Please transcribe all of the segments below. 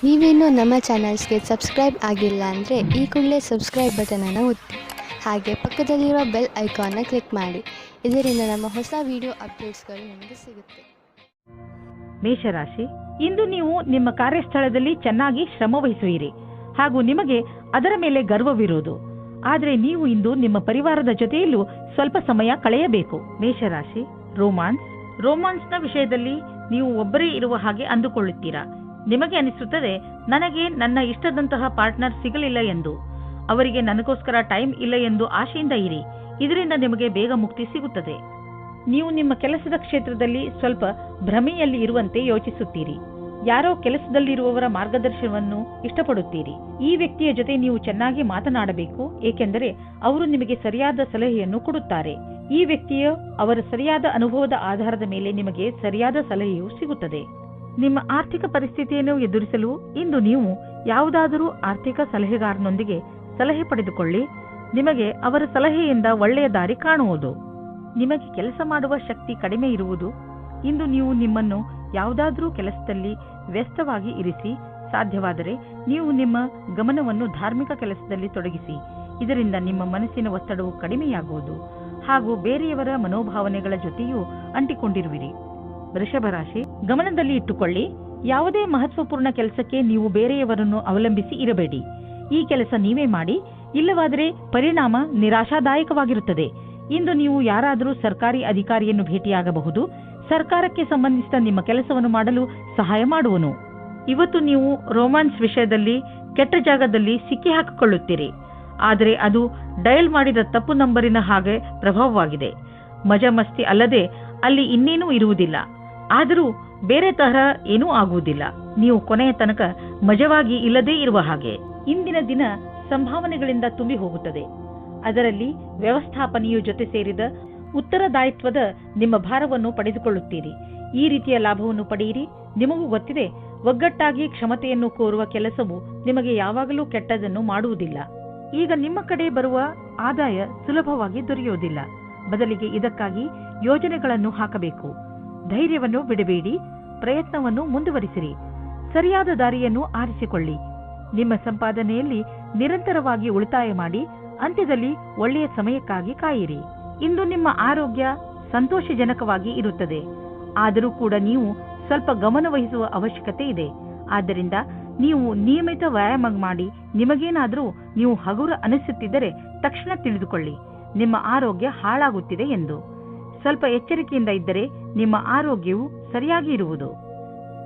ನೀವೇನೂ ನಮ್ಮ ಚಾನಲ್ಸ್ಗೆ ಸಬ್ಸ್ಕ್ರೈಬ್ ಆಗಿಲ್ಲ ಅಂದರೆ ಈ ಕೂಡಲೇ ಸಬ್ಸ್ಕ್ರೈಬ್ ಬಟನನ್ನು ಒತ್ತಿ ಹಾಗೆ ಪಕ್ಕದಲ್ಲಿರೋ ಬೆಲ್ ಐಕಾನ್ನ ಕ್ಲಿಕ್ ಮಾಡಿ. ಇದರಿಂದ ನಮ್ಮ ಹೊಸ ವಿಡಿಯೋ ಅಪ್ಡೇಟ್ಸ್ಗಳು ನಿಮಗೆ ಸಿಗುತ್ತೆ. ಮೇಷರಾಶಿ, ಇಂದು ನೀವು ನಿಮ್ಮ ಕಾರ್ಯಸ್ಥಳದಲ್ಲಿ ಚೆನ್ನಾಗಿ ಶ್ರಮ ವಹಿಸುವಿರಿ ಹಾಗೂ ನಿಮಗೆ ಅದರ ಮೇಲೆ ಗರ್ವವಿರುವುದು. ಆದರೆ ನೀವು ಇಂದು ನಿಮ್ಮ ಪರಿವಾರದ ಜೊತೆಯಲ್ಲೂ ಸ್ವಲ್ಪ ಸಮಯ ಕಳೆಯಬೇಕು. ಮೇಷರಾಶಿ, ರೋಮಾನ್ಸ್ನ ವಿಷಯದಲ್ಲಿ ನೀವು ಒಬ್ಬರೇ ಇರುವ ಹಾಗೆ ಅಂದುಕೊಳ್ಳುತ್ತೀರಾ. ನಿಮಗೆ ಅನಿಸುತ್ತದೆ, ನನಗೆ ನನ್ನ ಇಷ್ಟದಂತಹ ಪಾರ್ಟ್ನರ್ ಸಿಗಲಿಲ್ಲ ಎಂದು, ಅವರಿಗೆ ನನಗೋಸ್ಕರ ಟೈಮ್ ಇಲ್ಲ ಎಂದು ಆಶೆಯಿಂದ ಇರಿ. ಇದರಿಂದ ನಿಮಗೆ ಬೇಗ ಮುಕ್ತಿ ಸಿಗುತ್ತದೆ. ನೀವು ನಿಮ್ಮ ಕೆಲಸದ ಕ್ಷೇತ್ರದಲ್ಲಿ ಸ್ವಲ್ಪ ಭ್ರಮೆಯಲ್ಲಿ ಇರುವಂತೆ ಯೋಚಿಸುತ್ತೀರಿ. ಯಾರೋ ಕೆಲಸದಲ್ಲಿರುವವರ ಮಾರ್ಗದರ್ಶನವನ್ನು ಇಷ್ಟಪಡುತ್ತೀರಿ. ಈ ವ್ಯಕ್ತಿಯ ಜೊತೆ ನೀವು ಚೆನ್ನಾಗಿ ಮಾತನಾಡಬೇಕು, ಏಕೆಂದರೆ ಅವರು ನಿಮಗೆ ಸರಿಯಾದ ಸಲಹೆಯನ್ನು ಕೊಡುತ್ತಾರೆ. ಈ ವ್ಯಕ್ತಿಯ ಅವರ ಸರಿಯಾದ ಅನುಭವದ ಆಧಾರದ ಮೇಲೆ ನಿಮಗೆ ಸರಿಯಾದ ಸಲಹೆಯೂ ಸಿಗುತ್ತದೆ. ನಿಮ್ಮ ಆರ್ಥಿಕ ಪರಿಸ್ಥಿತಿಯನ್ನು ಎದುರಿಸಲು ಇಂದು ನೀವು ಯಾವುದಾದರೂ ಆರ್ಥಿಕ ಸಲಹೆಗಾರನೊಂದಿಗೆ ಸಲಹೆ ಪಡೆದುಕೊಳ್ಳಿ. ನಿಮಗೆ ಅವರ ಸಲಹೆಯಿಂದ ಒಳ್ಳೆಯ ದಾರಿ ಕಾಣುವುದು. ನಿಮಗೆ ಕೆಲಸ ಮಾಡುವ ಶಕ್ತಿ ಕಡಿಮೆ ಇರುವುದು. ಇಂದು ನೀವು ನಿಮ್ಮನ್ನು ಯಾವುದಾದರೂ ಕೆಲಸದಲ್ಲಿ ವ್ಯಸ್ತವಾಗಿ ಇರಿಸಿ. ಸಾಧ್ಯವಾದರೆ ನೀವು ನಿಮ್ಮ ಗಮನವನ್ನು ಧಾರ್ಮಿಕ ಕೆಲಸದಲ್ಲಿ ತೊಡಗಿಸಿ. ಇದರಿಂದ ನಿಮ್ಮ ಮನಸ್ಸಿನ ಒತ್ತಡವು ಕಡಿಮೆಯಾಗುವುದು ಹಾಗೂ ಬೇರೆಯವರ ಮನೋಭಾವನೆಗಳ ಜೊತೆಯೂ ಅಂಟಿಕೊಂಡಿರುವಿರಿ. ವೃಷಭ ರಾಶಿ, ಗಮನದಲ್ಲಿ ಇಟ್ಟುಕೊಳ್ಳಿ, ಯಾವುದೇ ಮಹತ್ವಪೂರ್ಣ ಕೆಲಸಕ್ಕೆ ನೀವು ಬೇರೆಯವರನ್ನು ಅವಲಂಬಿಸಿ ಇರಬೇಡಿ. ಈ ಕೆಲಸ ನೀವೇ ಮಾಡಿ, ಇಲ್ಲವಾದರೆ ಪರಿಣಾಮ ನಿರಾಶಾದಾಯಕವಾಗಿರುತ್ತದೆ. ಇಂದು ನೀವು ಯಾರಾದರೂ ಸರ್ಕಾರಿ ಅಧಿಕಾರಿಯನ್ನು ಭೇಟಿಯಾಗಬಹುದು. ಸರ್ಕಾರಕ್ಕೆ ಸಂಬಂಧಿಸಿದ ನಿಮ್ಮ ಕೆಲಸವನ್ನು ಮಾಡಲು ಸಹಾಯ ಮಾಡುವನು. ಇವತ್ತು ನೀವು ರೋಮಾನ್ಸ್ ವಿಷಯದಲ್ಲಿ ಕೆಟ್ಟ ಜಾಗದಲ್ಲಿ ಸಿಕ್ಕಿ ಹಾಕಿಕೊಳ್ಳುತ್ತೀರಿ. ಆದರೆ ಅದು ಡಯಲ್ ಮಾಡಿದ ತಪ್ಪು ನಂಬರಿನ ಹಾಗೆ ಪ್ರಭಾವವಾಗಿದೆ. ಮಜಾ ಮಸ್ತಿ ಅಲ್ಲದೆ ಅಲ್ಲಿ ಇನ್ನೇನೂ ಇರುವುದಿಲ್ಲ. ಆದರೂ ಬೇರೆ ತರಹ ಏನೂ ಆಗುವುದಿಲ್ಲ. ನೀವು ಕೊನೆಯ ತನಕ ಮಜವಾಗಿ ಇಲ್ಲದೇ ಇರುವ ಹಾಗೆ. ಇಂದಿನ ದಿನ ಸಂಭಾವನೆಗಳಿಂದ ತುಂಬಿ ಹೋಗುತ್ತದೆ. ಅದರಲ್ಲಿ ವ್ಯವಸ್ಥಾಪನೆಯು ಜೊತೆ ಸೇರಿದ ಉತ್ತರದಾಯಿತ್ವದ ನಿಮ್ಮ ಭಾರವನ್ನು ಪಡೆದುಕೊಳ್ಳುತ್ತೀರಿ. ಈ ರೀತಿಯ ಲಾಭವನ್ನು ಪಡೆಯಿರಿ. ನಿಮಗೂ ಗೊತ್ತಿದೆ, ಒಗ್ಗಟ್ಟಾಗಿ ಕ್ಷಮತೆಯನ್ನು ಕೋರುವ ಕೆಲಸವು ನಿಮಗೆ ಯಾವಾಗಲೂ ಕೆಟ್ಟದನ್ನು ಮಾಡುವುದಿಲ್ಲ. ಈಗ ನಿಮ್ಮ ಕಡೆ ಬರುವ ಆದಾಯ ಸುಲಭವಾಗಿ ದೊರೆಯುವುದಿಲ್ಲ. ಬದಲಿಗೆ ಇದಕ್ಕಾಗಿ ಯೋಜನೆಗಳನ್ನು ಹಾಕಬೇಕು. ಧೈರ್ಯವನ್ನು ಬಿಡಬೇಡಿ, ಪ್ರಯತ್ನವನ್ನು ಮುಂದುವರಿಸಿರಿ. ಸರಿಯಾದ ದಾರಿಯನ್ನು ಆರಿಸಿಕೊಳ್ಳಿ. ನಿಮ್ಮ ಸಂಪಾದನೆಯಲ್ಲಿ ನಿರಂತರವಾಗಿ ಉಳಿತಾಯ ಮಾಡಿ. ಅಂತ್ಯದಲ್ಲಿ ಒಳ್ಳೆಯ ಸಮಯಕ್ಕಾಗಿ ಕಾಯಿರಿ. ಇಂದು ನಿಮ್ಮ ಆರೋಗ್ಯ ಸಂತೋಷಜನಕವಾಗಿ ಇರುತ್ತದೆ. ಆದರೂ ಕೂಡ ನೀವು ಸ್ವಲ್ಪ ಗಮನ ವಹಿಸುವ ಅವಶ್ಯಕತೆ ಇದೆ. ಆದ್ದರಿಂದ ನೀವು ನಿಯಮಿತ ವ್ಯಾಯಾಮ ಮಾಡಿ. ನಿಮಗೇನಾದರೂ ನೀವು ಹಗುರ ಅನಿಸುತ್ತಿದ್ದರೆ ತಕ್ಷಣ ತಿಳಿದುಕೊಳ್ಳಿ, ನಿಮ್ಮ ಆರೋಗ್ಯ ಹಾಳಾಗುತ್ತಿದೆ ಎಂದು. ಸ್ವಲ್ಪ ಎಚ್ಚರಿಕೆಯಿಂದ ಇದ್ದರೆ ನಿಮ್ಮ ಆರೋಗ್ಯವು ಸರಿಯಾಗಿ ಇರುವುದು.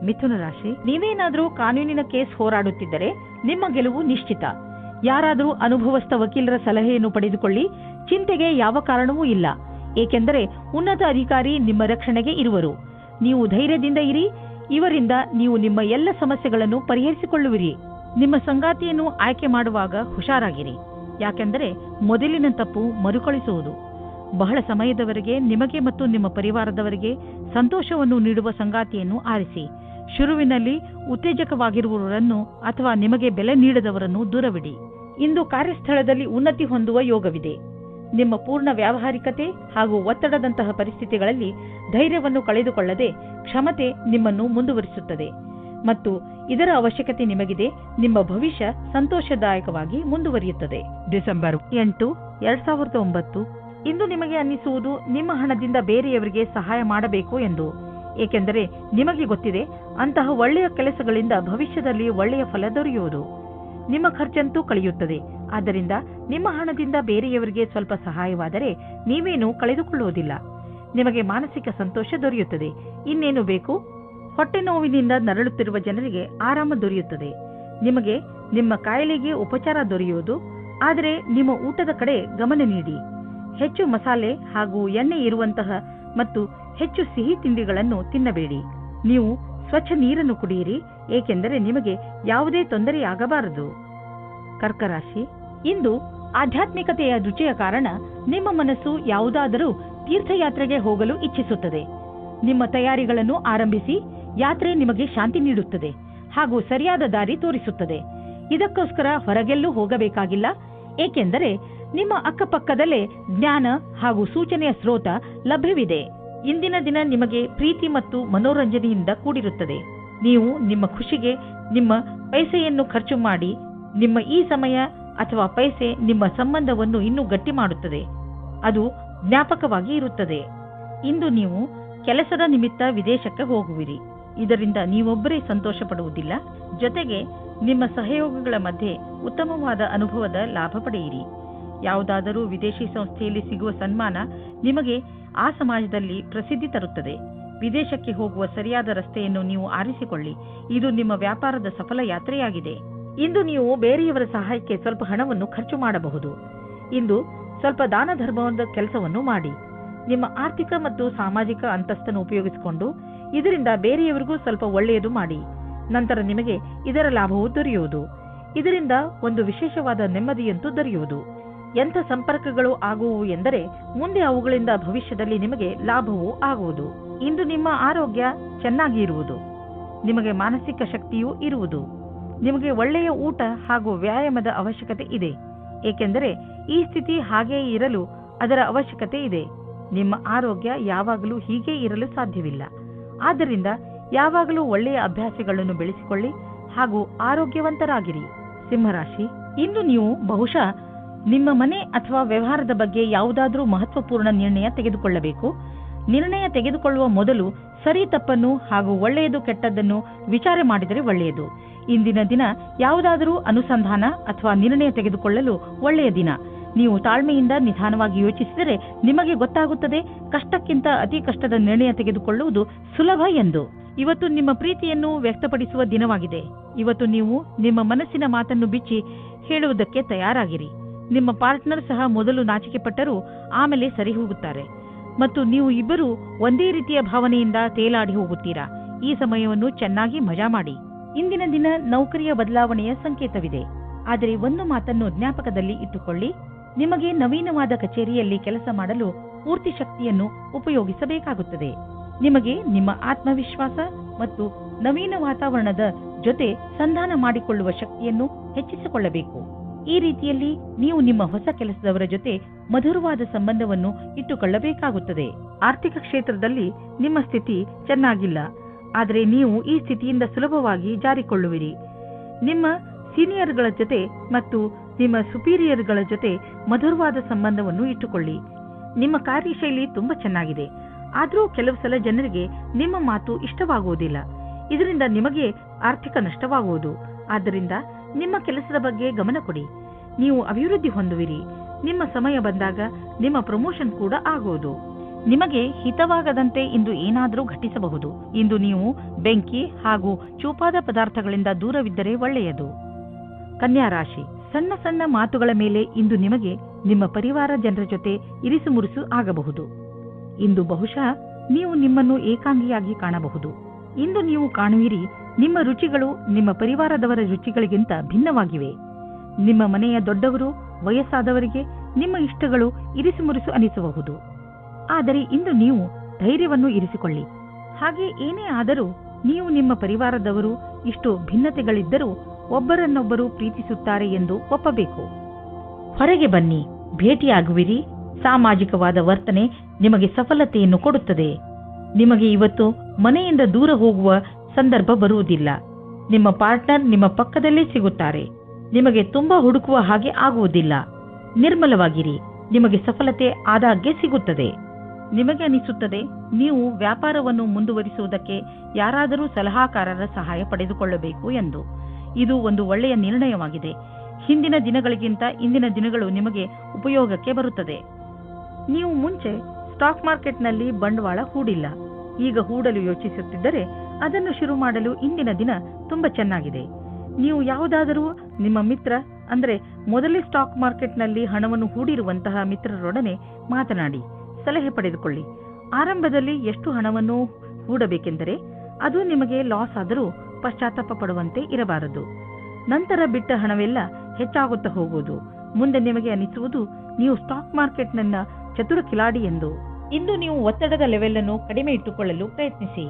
ಮಿಥುನ ರಾಶಿ, ನೀವೇನಾದರೂ ಕಾನೂನಿನ ಕೇಸ್ ಹೋರಾಡುತ್ತಿದ್ದರೆ ನಿಮ್ಮ ಗೆಲುವು ನಿಶ್ಚಿತ. ಯಾರಾದರೂ ಅನುಭವಸ್ಥ ವಕೀಲರ ಸಲಹೆಯನ್ನು ಪಡೆದುಕೊಳ್ಳಿ. ಚಿಂತೆಗೆ ಯಾವ ಕಾರಣವೂ ಇಲ್ಲ, ಏಕೆಂದರೆ ಉನ್ನತ ಅಧಿಕಾರಿ ನಿಮ್ಮ ರಕ್ಷಣೆಗೆ ಇರುವರು. ನೀವು ಧೈರ್ಯದಿಂದ ಇರಿ. ಇವರಿಂದ ನೀವು ನಿಮ್ಮ ಎಲ್ಲ ಸಮಸ್ಯೆಗಳನ್ನು ಪರಿಹರಿಸಿಕೊಳ್ಳುವಿರಿ. ನಿಮ್ಮ ಸಂಗಾತಿಯನ್ನು ಆಯ್ಕೆ ಮಾಡುವಾಗ ಹುಷಾರಾಗಿರಿ, ಯಾಕೆಂದರೆ ಮೊದಲಿನ ತಪ್ಪು ಮರುಕಳಿಸುವುದು. ಬಹಳ ಸಮಯದವರೆಗೆ ನಿಮಗೆ ಮತ್ತು ನಿಮ್ಮ ಪರಿವಾರದವರಿಗೆ ಸಂತೋಷವನ್ನು ನೀಡುವ ಸಂಗಾತಿಯನ್ನು ಆರಿಸಿ. ಶುರುವಿನಲ್ಲಿ ಉತ್ತೇಜಕವಾಗಿರುವವರನ್ನು ಅಥವಾ ನಿಮಗೆ ಬೆಲೆ ನೀಡದವರನ್ನು ದೂರವಿಡಿ. ಇಂದು ಕಾರ್ಯಸ್ಥಳದಲ್ಲಿ ಉನ್ನತಿ ಹೊಂದುವ ಯೋಗವಿದೆ. ನಿಮ್ಮ ಪೂರ್ಣ ವ್ಯಾವಹಾರಿಕತೆ ಹಾಗೂ ಒತ್ತಡದಂತಹ ಪರಿಸ್ಥಿತಿಗಳಲ್ಲಿ ಧೈರ್ಯವನ್ನು ಕಳೆದುಕೊಳ್ಳದೆ ಕ್ಷಮತೆ ನಿಮ್ಮನ್ನು ಮುಂದುವರಿಸುತ್ತದೆ ಮತ್ತು ಇದರ ಅವಶ್ಯಕತೆ ನಿಮಗಿದೆ. ನಿಮ್ಮ ಭವಿಷ್ಯ ಸಂತೋಷದಾಯಕವಾಗಿ ಮುಂದುವರಿಯುತ್ತದೆ. ಡಿಸೆಂಬರ್ 8, 2009. ಇಂದು ನಿಮಗೆ ಅನ್ನಿಸುವುದು ನಿಮ್ಮ ಹಣದಿಂದ ಬೇರೆಯವರಿಗೆ ಸಹಾಯ ಮಾಡಬೇಕು ಎಂದು, ಏಕೆಂದರೆ ನಿಮಗೆ ಗೊತ್ತಿದೆ, ಅಂತಹ ಒಳ್ಳೆಯ ಕೆಲಸಗಳಿಂದ ಭವಿಷ್ಯದಲ್ಲಿ ಒಳ್ಳೆಯ ಫಲ ದೊರೆಯುವುದು. ನಿಮ್ಮ ಖರ್ಚಂತೂ ಕಳೆಯುತ್ತದೆ. ಆದ್ದರಿಂದ ನಿಮ್ಮ ಹಣದಿಂದ ಬೇರೆಯವರಿಗೆ ಸ್ವಲ್ಪ ಸಹಾಯವಾದರೆ ನೀವೇನೂ ಕಳೆದುಕೊಳ್ಳುವುದಿಲ್ಲ. ನಿಮಗೆ ಮಾನಸಿಕ ಸಂತೋಷ ದೊರೆಯುತ್ತದೆ. ಇನ್ನೇನು ಬೇಕು? ಹೊಟ್ಟೆ ನೋವಿನಿಂದ ನರಳುತ್ತಿರುವ ಜನರಿಗೆ ಆರಾಮ ದೊರೆಯುತ್ತದೆ. ನಿಮಗೆ ನಿಮ್ಮ ಕಾಯಿಲೆಗೆ ಉಪಚಾರ ದೊರೆಯುವುದು. ಆದರೆ ನಿಮ್ಮ ಊಟದ ಕಡೆ ಗಮನ ನೀಡಿ. ಹೆಚ್ಚು ಮಸಾಲೆ ಹಾಗೂ ಎಣ್ಣೆ ಇರುವಂತಹ ಮತ್ತು ಹೆಚ್ಚು ಸಿಹಿ ತಿಂಡಿಗಳನ್ನು ತಿನ್ನಬೇಡಿ. ನೀವು ಸ್ವಚ್ಛ ನೀರನ್ನು ಕುಡಿಯಿರಿ, ಏಕೆಂದರೆ ನಿಮಗೆ ಯಾವುದೇ ತೊಂದರೆಯಾಗಬಾರದು. ಕರ್ಕರಾಶಿ, ಇಂದು ಆಧ್ಯಾತ್ಮಿಕತೆಯ ರುಚಿಯ ಕಾರಣ ನಿಮ್ಮ ಮನಸ್ಸು ಯಾವುದಾದರೂ ತೀರ್ಥಯಾತ್ರೆಗೆ ಹೋಗಲು ಇಚ್ಛಿಸುತ್ತದೆ. ನಿಮ್ಮ ತಯಾರಿಗಳನ್ನು ಆರಂಭಿಸಿ. ಯಾತ್ರೆ ನಿಮಗೆ ಶಾಂತಿ ನೀಡುತ್ತದೆ ಹಾಗೂ ಸರಿಯಾದ ದಾರಿ ತೋರಿಸುತ್ತದೆ. ಇದಕ್ಕೋಸ್ಕರ ಹೊರಗೆಲ್ಲೂ ಹೋಗಬೇಕಾಗಿಲ್ಲ, ಏಕೆಂದರೆ ನಿಮ್ಮ ಅಕ್ಕಪಕ್ಕದಲ್ಲೇ ಜ್ಞಾನ ಹಾಗೂ ಸೂಚನೆಯ ಸ್ರೋತ ಲಭ್ಯವಿದೆ. ಇಂದಿನ ದಿನ ನಿಮಗೆ ಪ್ರೀತಿ ಮತ್ತು ಮನೋರಂಜನೆಯಿಂದ ಕೂಡಿರುತ್ತದೆ. ನೀವು ನಿಮ್ಮ ಖುಷಿಗೆ ನಿಮ್ಮ ಪೈಸೆಯನ್ನು ಖರ್ಚು ಮಾಡಿ ನಿಮ್ಮ ಈ ಸಮಯ ಅಥವಾ ಪೈಸೆ ನಿಮ್ಮ ಸಂಬಂಧವನ್ನು ಇನ್ನೂ ಗಟ್ಟಿ ಮಾಡುತ್ತದೆ. ಅದು ಜ್ಞಾಪಕವಾಗಿ ಇರುತ್ತದೆ. ಇಂದು ನೀವು ಕೆಲಸದ ನಿಮಿತ್ತ ವಿದೇಶಕ್ಕೆ ಹೋಗುವಿರಿ. ಇದರಿಂದ ನೀವೊಬ್ಬರೇ ಸಂತೋಷ ಪಡುವುದಿಲ್ಲ, ಜೊತೆಗೆ ನಿಮ್ಮ ಸಹಯೋಗಿಗಳ ಮಧ್ಯೆ ಉತ್ತಮವಾದ ಅನುಭವದ ಲಾಭ ಪಡೆಯಿರಿ. ಯಾವುದಾದರೂ ವಿದೇಶಿ ಸಂಸ್ಥೆಯಲ್ಲಿ ಸಿಗುವ ಸನ್ಮಾನ ನಿಮಗೆ ಆ ಸಮಾಜದಲ್ಲಿ ಪ್ರಸಿದ್ಧಿ ತರುತ್ತದೆ. ವಿದೇಶಕ್ಕೆ ಹೋಗುವ ಸರಿಯಾದ ರಸ್ತೆಯನ್ನು ನೀವು ಆರಿಸಿಕೊಳ್ಳಿ. ಇದು ನಿಮ್ಮ ವ್ಯಾಪಾರದ ಸಫಲ ಯಾತ್ರೆಯಾಗಿದೆ. ಇಂದು ನೀವು ಬೇರೆಯವರ ಸಹಾಯಕ್ಕೆ ಸ್ವಲ್ಪ ಹಣವನ್ನು ಖರ್ಚು ಮಾಡಬಹುದು. ಇಂದು ಸ್ವಲ್ಪ ದಾನ ಧರ್ಮದ ಕೆಲಸವನ್ನು ಮಾಡಿ. ನಿಮ್ಮ ಆರ್ಥಿಕ ಮತ್ತು ಸಾಮಾಜಿಕ ಅಂತಸ್ತನ್ನು ಉಪಯೋಗಿಸಿಕೊಂಡು ಇದರಿಂದ ಬೇರೆಯವರಿಗೂ ಸ್ವಲ್ಪ ಒಳ್ಳೆಯದು ಮಾಡಿ. ನಂತರ ನಿಮಗೆ ಇದರ ಲಾಭವು ದೊರೆಯುವುದು. ಇದರಿಂದ ಒಂದು ವಿಶೇಷವಾದ ನೆಮ್ಮದಿಯಂತೂ ದೊರೆಯುವುದು. ಎಂಥ ಸಂಪರ್ಕಗಳು ಆಗುವು ಎಂದರೆ ಮುಂದೆ ಅವುಗಳಿಂದ ಭವಿಷ್ಯದಲ್ಲಿ ನಿಮಗೆ ಲಾಭವೂ ಆಗುವುದು. ಇಂದು ನಿಮ್ಮ ಆರೋಗ್ಯ ಚೆನ್ನಾಗಿ ಇರುವುದು. ನಿಮಗೆ ಮಾನಸಿಕ ಶಕ್ತಿಯೂ ಇರುವುದು. ನಿಮಗೆ ಒಳ್ಳೆಯ ಊಟ ಹಾಗೂ ವ್ಯಾಯಾಮದ ಅವಶ್ಯಕತೆ ಇದೆ, ಏಕೆಂದರೆ ಈ ಸ್ಥಿತಿ ಹಾಗೆಯೇ ಇರಲು ಅದರ ಅವಶ್ಯಕತೆ ಇದೆ. ನಿಮ್ಮ ಆರೋಗ್ಯ ಯಾವಾಗಲೂ ಹೀಗೆ ಇರಲು ಸಾಧ್ಯವಿಲ್ಲ. ಆದ್ದರಿಂದ ಯಾವಾಗಲೂ ಒಳ್ಳೆಯ ಅಭ್ಯಾಸಗಳನ್ನು ಬೆಳೆಸಿಕೊಳ್ಳಿ ಹಾಗೂ ಆರೋಗ್ಯವಂತರಾಗಿರಿ. ಸಿಂಹರಾಶಿ, ಇಂದು ನೀವು ಬಹುಶಃ ನಿಮ್ಮ ಮನೆ ಅಥವಾ ವ್ಯವಹಾರದ ಬಗ್ಗೆ ಯಾವುದಾದರೂ ಮಹತ್ವಪೂರ್ಣ ನಿರ್ಣಯ ತೆಗೆದುಕೊಳ್ಳಬೇಕು. ನಿರ್ಣಯ ತೆಗೆದುಕೊಳ್ಳುವ ಮೊದಲು ಸರಿ ತಪ್ಪನ್ನು ಹಾಗೂ ಒಳ್ಳೆಯದು ಕೆಟ್ಟದ್ದನ್ನು ವಿಚಾರ ಮಾಡಿದರೆ ಒಳ್ಳೆಯದು. ಇಂದಿನ ದಿನ ಯಾವುದಾದರೂ ಅನುಸಂಧಾನ ಅಥವಾ ನಿರ್ಣಯ ತೆಗೆದುಕೊಳ್ಳಲು ಒಳ್ಳೆಯ ದಿನ. ನೀವು ತಾಳ್ಮೆಯಿಂದ ನಿಧಾನವಾಗಿ ಯೋಚಿಸಿದರೆ ನಿಮಗೆ ಗೊತ್ತಾಗುತ್ತದೆ ಕಷ್ಟಕ್ಕಿಂತ ಅತಿ ಕಷ್ಟದ ನಿರ್ಣಯ ತೆಗೆದುಕೊಳ್ಳುವುದು ಸುಲಭ ಎಂದು. ಇವತ್ತು ನಿಮ್ಮ ಪ್ರೀತಿಯನ್ನು ವ್ಯಕ್ತಪಡಿಸುವ ದಿನವಾಗಿದೆ. ಇವತ್ತು ನೀವು ನಿಮ್ಮ ಮನಸ್ಸಿನ ಮಾತನ್ನು ಬಿಚ್ಚಿ ಹೇಳುವುದಕ್ಕೆ ತಯಾರಾಗಿರಿ. ನಿಮ್ಮ ಪಾರ್ಟ್ನರ್ ಸಹ ಮೊದಲು ನಾಚಿಕೆ ಪಟ್ಟರೂ ಆಮೇಲೆ ಸರಿ ಹೋಗುತ್ತಾರೆ ಮತ್ತು ನೀವು ಇಬ್ಬರೂ ಒಂದೇ ರೀತಿಯ ಭಾವನೆಯಿಂದ ತೇಲಾಡಿ ಹೋಗುತ್ತೀರಾ. ಈ ಸಮಯವನ್ನು ಚೆನ್ನಾಗಿ ಮಜಾ ಮಾಡಿ. ಇಂದಿನ ದಿನ ನೌಕರಿಯ ಬದಲಾವಣೆಯ ಸಂಕೇತವಿದೆ. ಆದರೆ ಒಂದು ಮಾತನ್ನು ಜ್ಞಾಪಕದಲ್ಲಿ ಇಟ್ಟುಕೊಳ್ಳಿ, ನಿಮಗೆ ನವೀನವಾದ ಕಚೇರಿಯಲ್ಲಿ ಕೆಲಸ ಮಾಡಲು ಪೂರ್ತಿ ಶಕ್ತಿಯನ್ನು ಉಪಯೋಗಿಸಬೇಕಾಗುತ್ತದೆ. ನಿಮಗೆ ನಿಮ್ಮ ಆತ್ಮವಿಶ್ವಾಸ ಮತ್ತು ನವೀನ ವಾತಾವರಣದ ಜೊತೆ ಸಂಧಾನ ಮಾಡಿಕೊಳ್ಳುವ ಶಕ್ತಿಯನ್ನು ಹೆಚ್ಚಿಸಿಕೊಳ್ಳಬೇಕು. ಈ ರೀತಿಯಲ್ಲಿ ನೀವು ನಿಮ್ಮ ಹೊಸ ಕೆಲಸದವರ ಜೊತೆ ಮಧುರವಾದ ಸಂಬಂಧವನ್ನು ಇಟ್ಟುಕೊಳ್ಳಬೇಕಾಗುತ್ತದೆ. ಆರ್ಥಿಕ ಕ್ಷೇತ್ರದಲ್ಲಿ ನಿಮ್ಮ ಸ್ಥಿತಿ ಚೆನ್ನಾಗಿಲ್ಲ, ಆದರೆ ನೀವು ಈ ಸ್ಥಿತಿಯಿಂದ ಸುಲಭವಾಗಿ ಜಾರಿಕೊಳ್ಳುವಿರಿ. ನಿಮ್ಮ ಸೀನಿಯರ್ಗಳ ಜೊತೆ ಮತ್ತು ನಿಮ್ಮ ಸುಪೀರಿಯರ್ಗಳ ಜೊತೆ ಮಧುರವಾದ ಸಂಬಂಧವನ್ನು ಇಟ್ಟುಕೊಳ್ಳಿ. ನಿಮ್ಮ ಕಾರ್ಯಶೈಲಿ ತುಂಬಾ ಚೆನ್ನಾಗಿದೆ, ಆದರೂ ಕೆಲವು ಸಲ ಜನರಿಗೆ ನಿಮ್ಮ ಮಾತು ಇಷ್ಟವಾಗುವುದಿಲ್ಲ. ಇದರಿಂದ ನಿಮಗೆ ಆರ್ಥಿಕ ನಷ್ಟವಾಗುವುದು. ಆದ್ದರಿಂದ ನಿಮ್ಮ ಕೆಲಸದ ಬಗ್ಗೆ ಗಮನ ಕೊಡಿ. ನೀವು ಅಭಿವೃದ್ಧಿ ಹೊಂದುವಿರಿ. ನಿಮ್ಮ ಸಮಯ ಬಂದಾಗ ನಿಮ್ಮ ಪ್ರಮೋಷನ್ ಕೂಡ ಆಗುವುದು. ನಿಮಗೆ ಹಿತವಾಗದಂತೆ ಇಂದು ಏನಾದರೂ ಘಟಿಸಬಹುದು. ಇಂದು ನೀವು ಬೆಂಕಿ ಹಾಗೂ ಚೂಪಾದ ಪದಾರ್ಥಗಳಿಂದ ದೂರವಿದ್ದರೆ ಒಳ್ಳೆಯದು. ಕನ್ಯಾ ರಾಶಿ, ಸಣ್ಣ ಸಣ್ಣ ಮಾತುಗಳ ಮೇಲೆ ಇಂದು ನಿಮಗೆ ನಿಮ್ಮ ಪರಿವಾರ ಜನರ ಜೊತೆ ಇರಿಸುಮುರುಸು ಆಗಬಹುದು. ಇಂದು ಬಹುಶಃ ನೀವು ನಿಮ್ಮನ್ನು ಏಕಾಂಗಿಯಾಗಿ ಕಾಣಬಹುದು. ಇಂದು ನೀವು ಕಾಣುವಿರಿ ನಿಮ್ಮ ರುಚಿಗಳು ನಿಮ್ಮ ಪರಿವಾರದವರ ರುಚಿಗಳಿಗಿಂತ ಭಿನ್ನವಾಗಿವೆ. ನಿಮ್ಮ ಮನೆಯ ದೊಡ್ಡವರು ವಯಸ್ಸಾದವರಿಗೆ ನಿಮ್ಮ ಇಷ್ಟಗಳು ಇರಿಸುಮುರುಸು ಅನಿಸಬಹುದು. ಆದರೆ ಇಂದು ನೀವು ಧೈರ್ಯವನ್ನು ಇರಿಸಿಕೊಳ್ಳಿ. ಹಾಗೆ ಏನೇ ಆದರೂ ನೀವು ನಿಮ್ಮ ಪರಿವಾರದವರು ಇಷ್ಟು ಭಿನ್ನತೆಗಳಿದ್ದರೂ ಒಬ್ಬರನ್ನೊಬ್ಬರು ಪ್ರೀತಿಸುತ್ತಾರೆ ಎಂದು ಒಪ್ಪಬೇಕು. ಹೊರಗೆ ಬನ್ನಿ, ಭೇಟಿಯಾಗುವಿರಿ. ಸಾಮಾಜಿಕವಾದ ವರ್ತನೆ ನಿಮಗೆ ಸಫಲತೆಯನ್ನು ಕೊಡುತ್ತದೆ. ನಿಮಗೆ ಇವತ್ತು ಮನೆಯಿಂದ ದೂರ ಹೋಗುವ ಸಂದರ್ಭ ಬರುವುದಿಲ್ಲ. ನಿಮ್ಮ ಪಾರ್ಟ್ನರ್ ನಿಮ್ಮ ಪಕ್ಕದಲ್ಲೇ ಸಿಗುತ್ತಾರೆ. ನಿಮಗೆ ತುಂಬಾ ಹುಡುಕುವ ಹಾಗೆ ಆಗುವುದಿಲ್ಲ. ನಿರ್ಮಲವಾಗಿರಿ. ನಿಮಗೆ ಸಫಲತೆ ಆದಾಗ್ಗೆ ಸಿಗುತ್ತದೆ. ನಿಮಗೆ ಅನಿಸುತ್ತದೆ ನೀವು ವ್ಯಾಪಾರವನ್ನು ಮುಂದುವರಿಸುವುದಕ್ಕೆ ಯಾರಾದರೂ ಸಲಹಾಕಾರರ ಸಹಾಯ ಪಡೆದುಕೊಳ್ಳಬೇಕು ಎಂದು. ಇದು ಒಂದು ಒಳ್ಳೆಯ ನಿರ್ಣಯವಾಗಿದೆ. ಹಿಂದಿನ ದಿನಗಳಿಗಿಂತ ಇಂದಿನ ದಿನಗಳು ನಿಮಗೆ ಉಪಯೋಗಕ್ಕೆ ಬರುತ್ತದೆ. ನೀವು ಮುಂಚೆ ಸ್ಟಾಕ್ ಮಾರ್ಕೆಟ್ನಲ್ಲಿ ಬಂಡವಾಳ ಹೂಡಿಲ್ಲ, ಈಗ ಹೂಡಲು ಯೋಚಿಸುತ್ತಿದ್ದರೆ ಅದನ್ನು ಶುರು ಮಾಡಲು ಇಂದಿನ ದಿನ ತುಂಬಾ ಚೆನ್ನಾಗಿದೆ. ನೀವು ಯಾವುದಾದರೂ ನಿಮ್ಮ ಮಿತ್ರ ಅಂದ್ರೆ ಮೊದಲೇ ಸ್ಟಾಕ್ ಮಾರ್ಕೆಟ್ನಲ್ಲಿ ಹಣವನ್ನು ಹೂಡಿರುವಂತಹ ಮಿತ್ರರೊಡನೆ ಮಾತನಾಡಿ ಸಲಹೆ ಪಡೆದುಕೊಳ್ಳಿ. ಆರಂಭದಲ್ಲಿ ಎಷ್ಟು ಹಣವನ್ನು ಹೂಡಬೇಕೆಂದರೆ ಅದು ನಿಮಗೆ ಲಾಸ್ ಆದರೂ ಪಶ್ಚಾತ್ತಾಪ ಪಡುವಂತೆ ಇರಬಾರದು. ನಂತರ ಬಿಟ್ಟ ಹಣವೆಲ್ಲ ಹೆಚ್ಚಾಗುತ್ತಾ ಹೋಗುವುದು. ಮುಂದೆ ನಿಮಗೆ ಅನಿಸುವುದು ನೀವು ಸ್ಟಾಕ್ ಮಾರ್ಕೆಟ್ನ ಚತುರ ಕಿಲಾಡಿ ಎಂದು. ಇಂದು ನೀವು ಒತ್ತಡದ ಲೆವೆಲ್ ಅನ್ನು ಕಡಿಮೆ ಇಟ್ಟುಕೊಳ್ಳಲು ಪ್ರಯತ್ನಿಸಿ,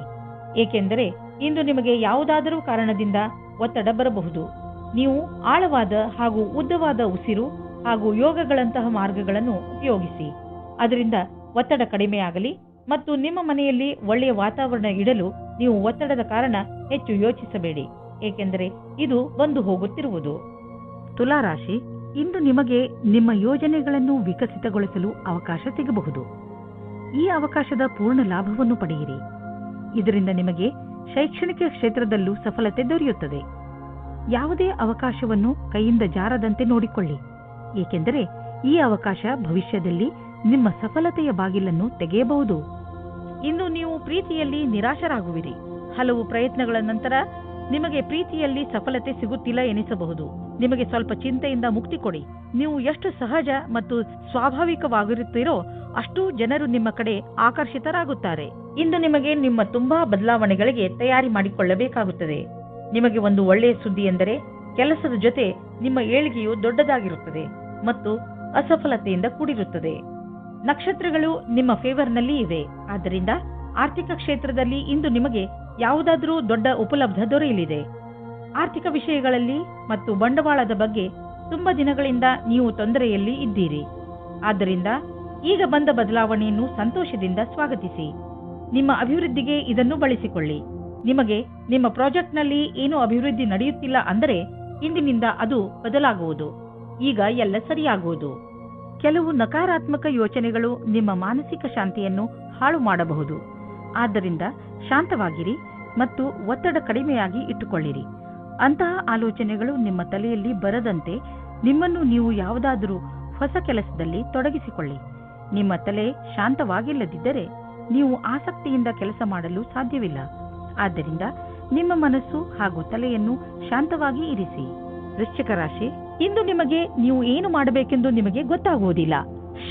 ಏಕೆಂದರೆ ಇಂದು ನಿಮಗೆ ಯಾವುದಾದರೂ ಕಾರಣದಿಂದ ಒತ್ತಡ ಬರಬಹುದು. ನೀವು ಆಳವಾದ ಹಾಗೂ ಉದ್ದವಾದ ಉಸಿರು ಹಾಗೂ ಯೋಗಗಳಂತಹ ಮಾರ್ಗಗಳನ್ನು ಉಪಯೋಗಿಸಿ. ಅದರಿಂದ ಒತ್ತಡ ಕಡಿಮೆಯಾಗಲಿ ಮತ್ತು ನಿಮ್ಮ ಮನೆಯಲ್ಲಿ ಒಳ್ಳೆಯ ವಾತಾವರಣ ಇಡಲು ನೀವು ಒತ್ತಡದ ಕಾರಣ ಹೆಚ್ಚು ಯೋಚಿಸಬೇಡಿ, ಏಕೆಂದರೆ ಇದು ಬಂದು ಹೋಗುತ್ತಿರುವುದು. ತುಲಾರಾಶಿ, ಇಂದು ನಿಮಗೆ ನಿಮ್ಮ ಯೋಜನೆಗಳನ್ನು ವಿಕಸಿತಗೊಳಿಸಲು ಅವಕಾಶ ಸಿಗಬಹುದು. ಈ ಅವಕಾಶದ ಪೂರ್ಣ ಲಾಭವನ್ನು ಪಡೆಯಿರಿ. ಇದರಿಂದ ನಿಮಗೆ ಶೈಕ್ಷಣಿಕ ಕ್ಷೇತ್ರದಲ್ಲೂ ಸಫಲತೆ ದೊರೆಯುತ್ತದೆ. ಯಾವುದೇ ಅವಕಾಶವನ್ನು ಕೈಯಿಂದ ಜಾರದಂತೆ ನೋಡಿಕೊಳ್ಳಿ, ಏಕೆಂದರೆ ಈ ಅವಕಾಶ ಭವಿಷ್ಯದಲ್ಲಿ ನಿಮ್ಮ ಸಫಲತೆಯ ಬಾಗಿಲನ್ನು ತೆಗೆಯಬಹುದು. ಇಂದು ನೀವು ಪ್ರೀತಿಯಲ್ಲಿ ನಿರಾಶರಾಗುವಿರಿ. ಹಲವು ಪ್ರಯತ್ನಗಳ ನಂತರ ನಿಮಗೆ ಪ್ರೀತಿಯಲ್ಲಿ ಸಫಲತೆ ಸಿಗುತ್ತಿಲ್ಲ ಎನಿಸಬಹುದು. ನಿಮಗೆ ಸ್ವಲ್ಪ ಚಿಂತೆಯಿಂದ ಮುಕ್ತಿ ಕೊಡಿ. ನೀವು ಎಷ್ಟು ಸಹಜ ಮತ್ತು ಸ್ವಾಭಾವಿಕವಾಗಿರುತ್ತೀರೋ ಅಷ್ಟು ಜನರು ನಿಮ್ಮ ಕಡೆ ಆಕರ್ಷಿತರಾಗುತ್ತಾರೆ. ಇಂದು ನಿಮಗೆ ನಿಮ್ಮ ತುಂಬಾ ಬದಲಾವಣೆಗಳಿಗೆ ತಯಾರಿ ಮಾಡಿಕೊಳ್ಳಬೇಕಾಗುತ್ತದೆ. ನಿಮಗೆ ಒಂದು ಒಳ್ಳೆಯ ಸುದ್ದಿ ಎಂದರೆ ಕೆಲಸದ ಜೊತೆ ನಿಮ್ಮ ಏಳಿಗೆಯು ದೊಡ್ಡದಾಗಿರುತ್ತದೆ ಮತ್ತು ಅಸಫಲತೆಯಿಂದ ಕೂಡಿರುತ್ತದೆ. ನಕ್ಷತ್ರಗಳು ನಿಮ್ಮ ಫೇವರ್ನಲ್ಲಿ ಇವೆ. ಆದ್ದರಿಂದ ಆರ್ಥಿಕ ಕ್ಷೇತ್ರದಲ್ಲಿ ಇಂದು ನಿಮಗೆ ಯಾವುದಾದರೂ ದೊಡ್ಡ ಉಪಲಬ್ಧ ದೊರೆಯಲಿದೆ. ಆರ್ಥಿಕ ವಿಷಯಗಳಲ್ಲಿ ಮತ್ತು ಬಂಡವಾಳದ ಬಗ್ಗೆ ತುಂಬಾ ದಿನಗಳಿಂದ ನೀವು ತೊಂದರೆಯಲ್ಲಿ ಇದ್ದೀರಿ. ಆದ್ದರಿಂದ ಈಗ ಬಂದ ಬದಲಾವಣೆಯನ್ನು ಸಂತೋಷದಿಂದ ಸ್ವಾಗತಿಸಿ. ನಿಮ್ಮ ಅಭಿವೃದ್ಧಿಗೆ ಇದನ್ನು ಬಳಸಿಕೊಳ್ಳಿ. ನಿಮಗೆ ನಿಮ್ಮ ಪ್ರಾಜೆಕ್ಟ್ನಲ್ಲಿ ಏನೂ ಅಭಿವೃದ್ಧಿ ನಡೆಯುತ್ತಿಲ್ಲ ಅಂದರೆ ಇಂದಿನಿಂದ ಅದು ಬದಲಾಗುವುದು. ಈಗ ಎಲ್ಲ ಸರಿಯಾಗುವುದು. ಕೆಲವು ನಕಾರಾತ್ಮಕ ಯೋಚನೆಗಳು ನಿಮ್ಮ ಮಾನಸಿಕ ಶಾಂತಿಯನ್ನು ಹಾಳು ಮಾಡಬಹುದು. ಆದ್ದರಿಂದ ಶಾಂತವಾಗಿರಿ ಮತ್ತು ಒತ್ತಡ ಕಡಿಮೆಯಾಗಿ ಇಟ್ಟುಕೊಳ್ಳಿರಿ. ಅಂತಹ ಆಲೋಚನೆಗಳು ನಿಮ್ಮ ತಲೆಯಲ್ಲಿ ಬರದಂತೆ ನಿಮ್ಮನ್ನು ನೀವು ಯಾವುದಾದರೂ ಹೊಸ ಕೆಲಸದಲ್ಲಿ ತೊಡಗಿಸಿಕೊಳ್ಳಿ. ನಿಮ್ಮ ತಲೆ ಶಾಂತವಾಗಿಲ್ಲದಿದ್ದರೆ ನೀವು ಆಸಕ್ತಿಯಿಂದ ಕೆಲಸ ಮಾಡಲು ಸಾಧ್ಯವಿಲ್ಲ. ಆದ್ದರಿಂದ ನಿಮ್ಮ ಮನಸ್ಸು ಹಾಗೂ ತಲೆಯನ್ನು ಶಾಂತವಾಗಿ ಇರಿಸಿ. ವೃಶ್ಚಿಕ ರಾಶಿ, ಇಂದು ನಿಮಗೆ ನೀವು ಏನು ಮಾಡಬೇಕೆಂದು ನಿಮಗೆ ಗೊತ್ತಾಗುವುದಿಲ್ಲ.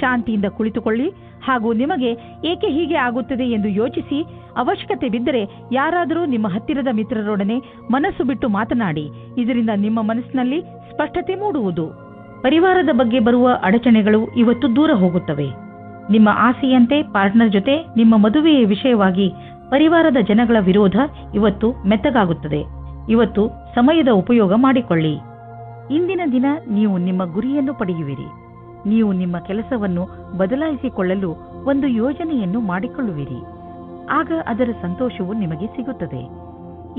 ಶಾಂತಿಯಿಂದ ಕುಳಿತುಕೊಳ್ಳಿ ಹಾಗೂ ನಿಮಗೆ ಏಕೆ ಹೀಗೆ ಆಗುತ್ತದೆ ಎಂದು ಯೋಚಿಸಿ, ಅವಶ್ಯಕತೆ ಬಿದ್ದರೆ ಯಾರಾದರೂ ನಿಮ್ಮ ಹತ್ತಿರದ ಮಿತ್ರರೊಡನೆ ಮನಸ್ಸು ಬಿಟ್ಟು ಮಾತನಾಡಿ. ಇದರಿಂದ ನಿಮ್ಮ ಮನಸ್ಸಿನಲ್ಲಿ ಸ್ಪಷ್ಟತೆ ಮೂಡುವುದು. ಪರಿವಾರದ ಬಗ್ಗೆ ಬರುವ ಅಡಚಣೆಗಳು ಇವತ್ತು ದೂರ ಹೋಗುತ್ತವೆ. ನಿಮ್ಮ ಆಸೆಯಂತೆ ಪಾರ್ಟ್ನರ್ ಜೊತೆ ನಿಮ್ಮ ಮದುವೆಯ ವಿಷಯವಾಗಿ ಪರಿವಾರದ ಜನಗಳ ವಿರೋಧ ಇವತ್ತು ಮೆತ್ತಗಾಗುತ್ತದೆ. ಇವತ್ತು ಸಮಯದ ಉಪಯೋಗ ಮಾಡಿಕೊಳ್ಳಿ. ಇಂದಿನ ದಿನ ನೀವು ನಿಮ್ಮ ಗುರಿಯನ್ನು ಪಡೆಯುವಿರಿ. ನೀವು ನಿಮ್ಮ ಕೆಲಸವನ್ನು ಬದಲಾಯಿಸಿಕೊಳ್ಳಲು ಒಂದು ಯೋಜನೆಯನ್ನು ಮಾಡಿಕೊಳ್ಳುವಿರಿ. ಆಗ ಅದರ ಸಂತೋಷವು ನಿಮಗೆ ಸಿಗುತ್ತದೆ.